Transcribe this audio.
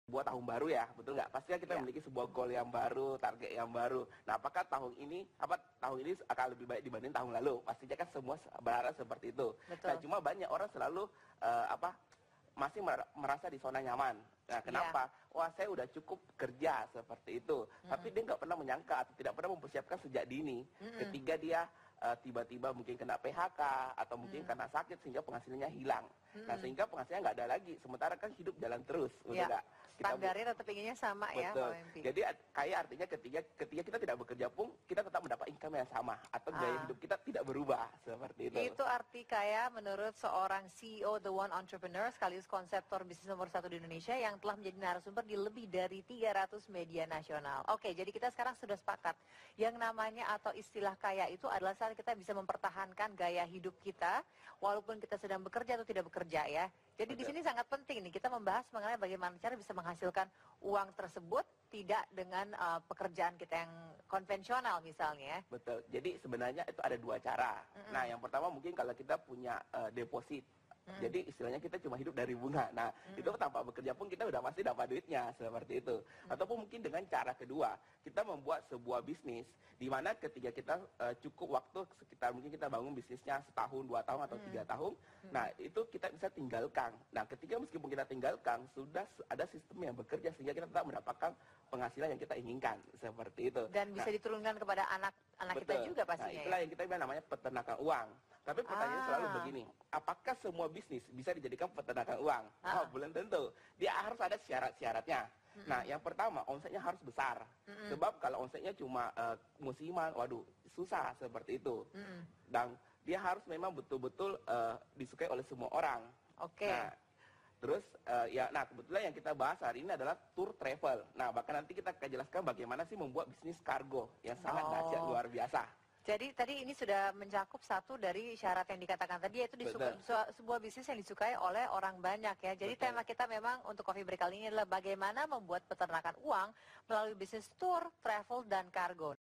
Buat tahun baru ya, betul nggak? Pastinya kita memiliki sebuah goal yang baru, target yang baru. Nah, apakah tahun ini akan lebih baik dibanding tahun lalu? Pastinya kan semua berharap seperti itu. Betul. Nah, cuma banyak orang selalu masih merasa di zona nyaman. Nah, kenapa? Wah, saya udah cukup kerja seperti itu. Tapi dia nggak pernah menyangka atau tidak pernah mempersiapkan sejak dini. Ketika dia tiba-tiba mungkin kena PHK atau mungkin kena sakit sehingga penghasilannya hilang. Nah, sehingga penghasilannya nggak ada lagi. Sementara kan hidup jalan terus, udah nggak? Standarnya tetap inginnya sama ya, Pak Wempi. Jadi kayak artinya ketika kita tidak bekerja pun kita tetap mendapat income yang sama atau gaya hidup kita tidak berubah seperti itu. Itu arti kayak menurut seorang CEO The One Entrepreneur sekaligus konseptor bisnis nomor 1 di Indonesia yang telah menjadi narasumber di lebih dari 300 media nasional. Oke, jadi kita sekarang sudah sepakat yang namanya atau istilah kaya itu adalah saat kita bisa mempertahankan gaya hidup kita walaupun kita sedang bekerja atau tidak bekerja ya. Jadi di sini sangat penting nih kita membahas mengenai bagaimana cara bisa menghasilkan uang tersebut tidak dengan pekerjaan kita yang konvensional misalnya. Betul. Jadi sebenarnya itu ada dua cara. Nah, yang pertama mungkin kalau kita punya deposit. Jadi istilahnya kita cuma hidup dari bunga. Nah, itu tanpa bekerja pun kita udah pasti dapat duitnya seperti itu. Ataupun mungkin dengan cara kedua, kita membuat sebuah bisnis di mana ketika kita cukup waktu sekitar mungkin kita bangun bisnisnya setahun, 2 tahun atau 3 tahun. Nah, itu kita bisa tinggalkan. Nah, ketika meskipun kita tinggalkan sudah ada sistem yang bekerja sehingga kita tetap mendapatkan penghasilan yang kita inginkan seperti itu. Dan bisa diturunkan kepada anak-anak kita juga pastinya. Nah, itulah yang kita bilang namanya peternakan uang. Tapi pertanyaannya selalu begini, apakah semua bisnis bisa dijadikan peternakan uang? Oh, belum tentu. Dia harus ada syarat-syaratnya. Nah, yang pertama, omsetnya harus besar. Sebab kalau omsetnya cuma musiman, waduh, susah seperti itu. Dan dia harus memang betul-betul disukai oleh semua orang. Oke. Nah, terus kebetulan yang kita bahas hari ini adalah tour travel. Nah, bahkan nanti kita akan jelaskan bagaimana sih membuat bisnis kargo yang sangat dahsyat luar biasa. Jadi tadi ini sudah mencakup satu dari syarat yang dikatakan tadi, yaitu sebuah bisnis yang disukai oleh orang banyak ya. Jadi tema kita memang untuk Coffee Break kali ini adalah bagaimana membuat peternakan uang melalui bisnis tour, travel, dan kargo.